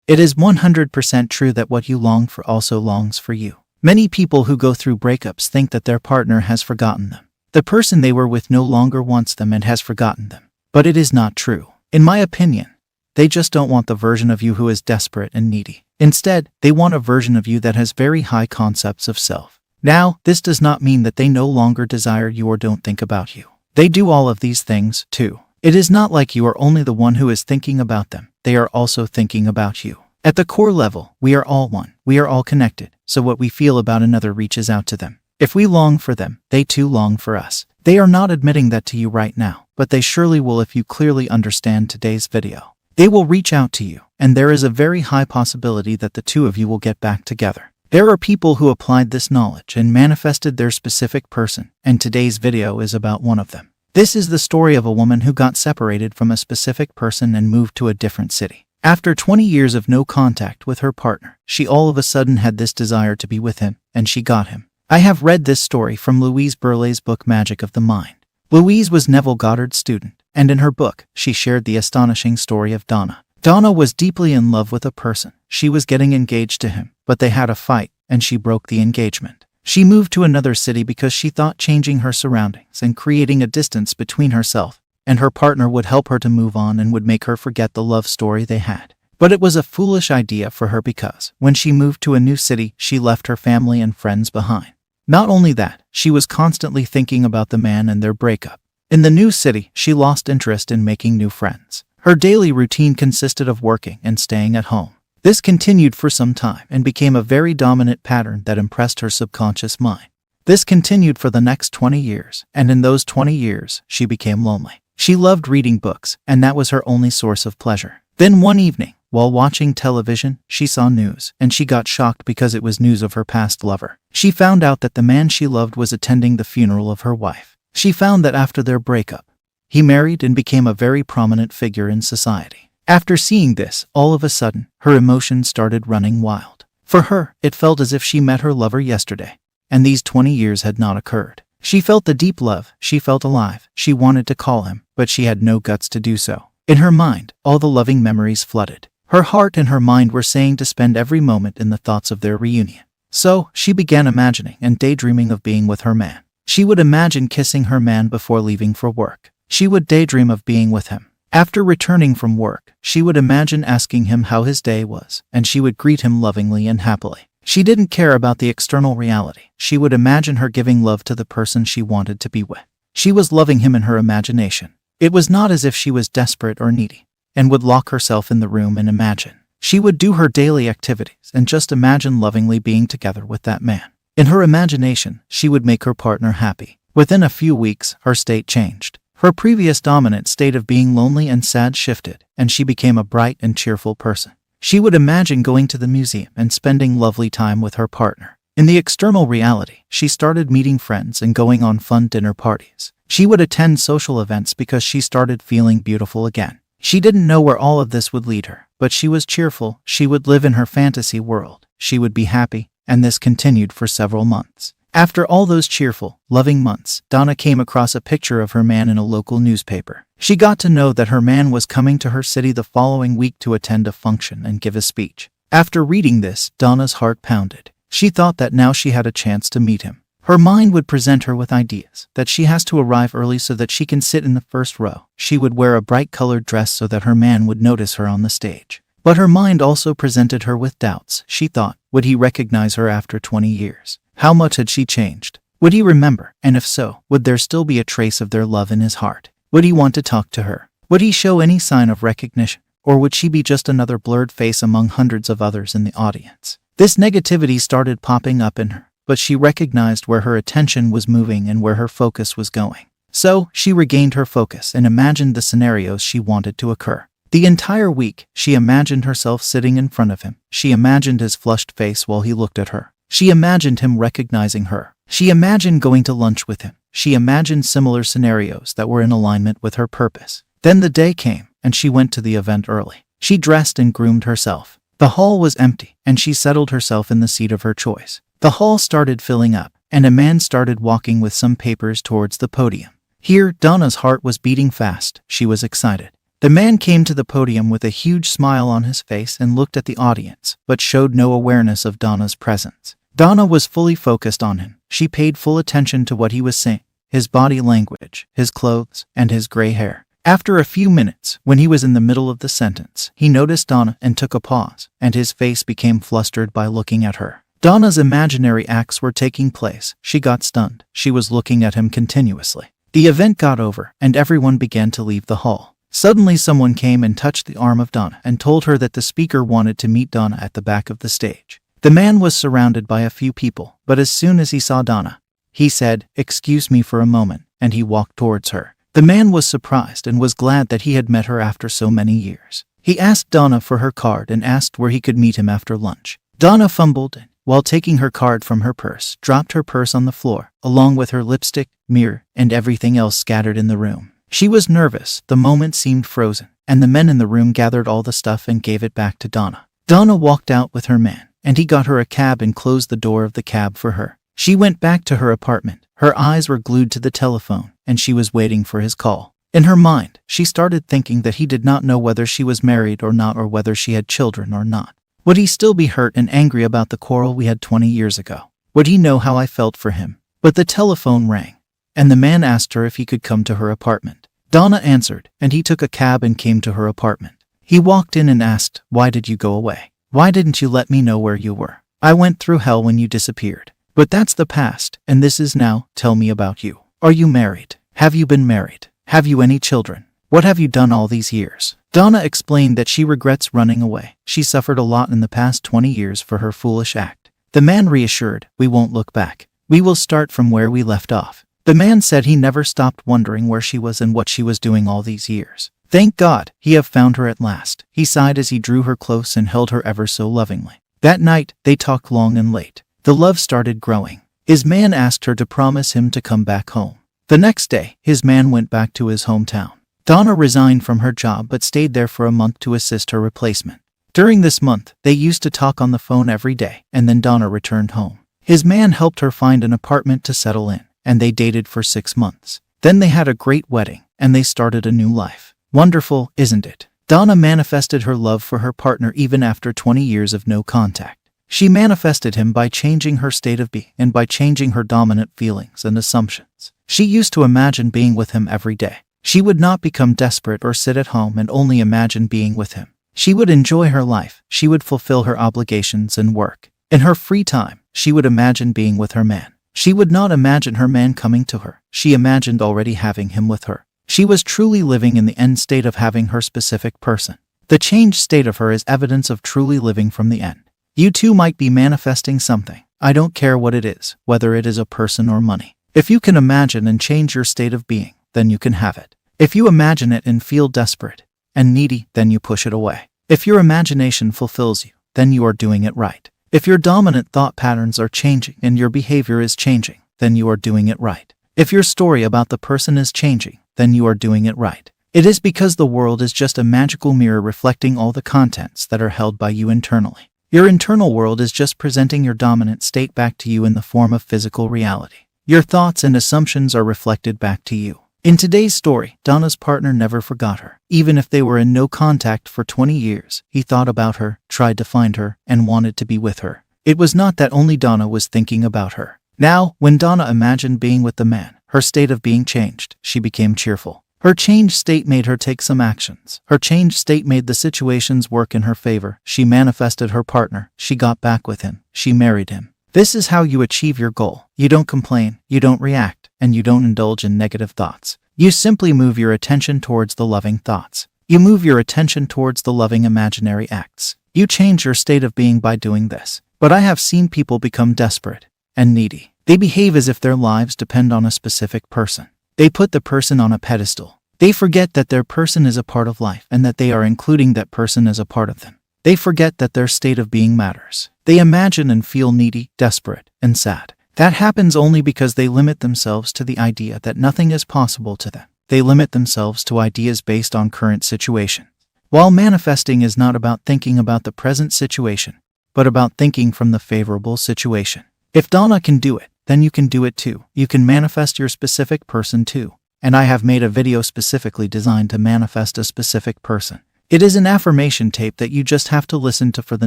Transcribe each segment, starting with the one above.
It is 100% true that what you long for also longs for you. Many people who go through breakups think that their partner has forgotten them. The person they were with no longer wants them and has forgotten them. But it is not true. In my opinion, they just don't want the version of you who is desperate and needy. Instead, they want a version of you that has very high concepts of self. Now, this does not mean that they no longer desire you or don't think about you. They do all of these things, too. It is not like you are only the one who is thinking about them. They are also thinking about you. At the core level, we are all one. We are all connected, so what we feel about another reaches out to them. If we long for them, they too long for us. They are not admitting that to you right now, but they surely will if you clearly understand today's video. They will reach out to you, and there is a very high possibility that the two of you will get back together. There are people who applied this knowledge and manifested their specific person, and today's video is about one of them. This is the story of a woman who got separated from a specific person and moved to a different city. After 20 years of no contact with her partner, she all of a sudden had this desire to be with him, and she got him. I have read this story from Louise Burleigh's book Magic of the Mind. Louise was Neville Goddard's student, and in her book, she shared the astonishing story of Donna. Donna was deeply in love with a person. She was getting engaged to him, but they had a fight, and she broke the engagement. She moved to another city because she thought changing her surroundings and creating a distance between herself and her partner would help her to move on and would make her forget the love story they had. But it was a foolish idea for her because, when she moved to a new city, she left her family and friends behind. Not only that, she was constantly thinking about the man and their breakup. In the new city, she lost interest in making new friends. Her daily routine consisted of working and staying at home. This continued for some time and became a very dominant pattern that impressed her subconscious mind. This continued for the next 20 years, and in those 20 years, she became lonely. She loved reading books, and that was her only source of pleasure. Then one evening, while watching television, she saw news, and she got shocked because it was news of her past lover. She found out that the man she loved was attending the funeral of her wife. She found that after their breakup, he married and became a very prominent figure in society. After seeing this, all of a sudden, her emotions started running wild. For her, it felt as if she met her lover yesterday, and these 20 years had not occurred. She felt the deep love, she felt alive, she wanted to call him, but she had no guts to do so. In her mind, all the loving memories flooded. Her heart and her mind were saying to spend every moment in the thoughts of their reunion. So, she began imagining and daydreaming of being with her man. She would imagine kissing her man before leaving for work. She would daydream of being with him. After returning from work, she would imagine asking him how his day was, and she would greet him lovingly and happily. She didn't care about the external reality. She would imagine her giving love to the person she wanted to be with. She was loving him in her imagination. It was not as if she was desperate or needy, and would lock herself in the room and imagine. She would do her daily activities and just imagine lovingly being together with that man. In her imagination, she would make her partner happy. Within a few weeks, her state changed. Her previous dominant state of being lonely and sad shifted, and she became a bright and cheerful person. She would imagine going to the museum and spending lovely time with her partner. In the external reality, she started meeting friends and going on fun dinner parties. She would attend social events because she started feeling beautiful again. She didn't know where all of this would lead her, but she was cheerful. She would live in her fantasy world. She would be happy, and this continued for several months. After all those cheerful, loving months, Donna came across a picture of her man in a local newspaper. She got to know that her man was coming to her city the following week to attend a function and give a speech. After reading this, Donna's heart pounded. She thought that now she had a chance to meet him. Her mind would present her with ideas, that she has to arrive early so that she can sit in the first row. She would wear a bright-colored dress so that her man would notice her on the stage. But her mind also presented her with doubts. She thought, would he recognize her after 20 years? How much had she changed? Would he remember? And if so, would there still be a trace of their love in his heart? Would he want to talk to her? Would he show any sign of recognition? Or would she be just another blurred face among hundreds of others in the audience? This negativity started popping up in her, but she recognized where her attention was moving and where her focus was going. So, she regained her focus and imagined the scenarios she wanted to occur. The entire week, she imagined herself sitting in front of him. She imagined his flushed face while he looked at her. She imagined him recognizing her. She imagined going to lunch with him. She imagined similar scenarios that were in alignment with her purpose. Then the day came, and she went to the event early. She dressed and groomed herself. The hall was empty, and she settled herself in the seat of her choice. The hall started filling up, and a man started walking with some papers towards the podium. Here, Donna's heart was beating fast. She was excited. The man came to the podium with a huge smile on his face and looked at the audience, but showed no awareness of Donna's presence. Donna was fully focused on him. She paid full attention to what he was saying, his body language, his clothes, and his gray hair. After a few minutes, when he was in the middle of the sentence, he noticed Donna and took a pause, and his face became flustered by looking at her. Donna's imaginary acts were taking place. She got stunned. She was looking at him continuously. The event got over, and everyone began to leave the hall. Suddenly someone came and touched the arm of Donna and told her that the speaker wanted to meet Donna at the back of the stage. The man was surrounded by a few people, but as soon as he saw Donna, he said, "Excuse me for a moment," and he walked towards her. The man was surprised and was glad that he had met her after so many years. He asked Donna for her card and asked where he could meet him after lunch. Donna fumbled and, while taking her card from her purse, dropped her purse on the floor, along with her lipstick, mirror, and everything else scattered in the room. She was nervous, the moment seemed frozen, and the men in the room gathered all the stuff and gave it back to Donna. Donna walked out with her man, and he got her a cab and closed the door of the cab for her. She went back to her apartment. Her eyes were glued to the telephone, and she was waiting for his call. In her mind, she started thinking that he did not know whether she was married or not, or whether she had children or not. Would he still be hurt and angry about the quarrel we had 20 years ago? Would he know how I felt for him? But the telephone rang, and the man asked her if he could come to her apartment. Donna answered, and he took a cab and came to her apartment. He walked in and asked, "Why did you go away? Why didn't you let me know where you were? I went through hell when you disappeared. But that's the past, and this is now. Tell me about you. Are you married? Have you been married? Have you any children? What have you done all these years?" Donna explained that she regrets running away. She suffered a lot in the past 20 years for her foolish act. The man reassured, "We won't look back. We will start from where we left off." The man said he never stopped wondering where she was and what she was doing all these years. "Thank God, he have found her at last." He sighed as he drew her close and held her ever so lovingly. That night, they talked long and late. The love started growing. His man asked her to promise him to come back home. The next day, his man went back to his hometown. Donna resigned from her job but stayed there for a month to assist her replacement. During this month, they used to talk on the phone every day, and then Donna returned home. His man helped her find an apartment to settle in, and they dated for 6 months. Then they had a great wedding, and they started a new life. Wonderful, isn't it? Donna manifested her love for her partner even after 20 years of no contact. She manifested him by changing her state of being and by changing her dominant feelings and assumptions. She used to imagine being with him every day. She would not become desperate or sit at home and only imagine being with him. She would enjoy her life. She would fulfill her obligations and work. In her free time, she would imagine being with her man. She would not imagine her man coming to her. She imagined already having him with her. She was truly living in the end state of having her specific person. The changed state of her is evidence of truly living from the end. You too might be manifesting something. I don't care what it is, whether it is a person or money. If you can imagine and change your state of being, then you can have it. If you imagine it and feel desperate and needy, then you push it away. If your imagination fulfills you, then you are doing it right. If your dominant thought patterns are changing and your behavior is changing, then you are doing it right. If your story about the person is changing, then you are doing it right. It is because the world is just a magical mirror reflecting all the contents that are held by you internally. Your internal world is just presenting your dominant state back to you in the form of physical reality. Your thoughts and assumptions are reflected back to you. In today's story, Donna's partner never forgot her. Even if they were in no contact for 20 years, he thought about her, tried to find her, and wanted to be with her. It was not that only Donna was thinking about her. Now, when Donna imagined being with the man, her state of being changed. She became cheerful. Her changed state made her take some actions. Her changed state made the situations work in her favor. She manifested her partner. She got back with him. She married him. This is how you achieve your goal. You don't complain, you don't react, and you don't indulge in negative thoughts. You simply move your attention towards the loving thoughts. You move your attention towards the loving imaginary acts. You change your state of being by doing this. But I have seen people become desperate and needy. They behave as if their lives depend on a specific person. They put the person on a pedestal. They forget that their person is a part of life and that they are including that person as a part of them. They forget that their state of being matters. They imagine and feel needy, desperate, and sad. That happens only because they limit themselves to the idea that nothing is possible to them. They limit themselves to ideas based on current situations. While manifesting is not about thinking about the present situation, but about thinking from the favorable situation. If Donna can do it, then you can do it too. You can manifest your specific person too. and I have made a video specifically designed to manifest a specific person. It is an affirmation tape that you just have to listen to for the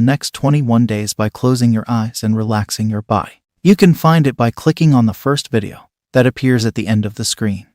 next 21 days by closing your eyes and relaxing your body. You can find it by clicking on the first video that appears at the end of the screen.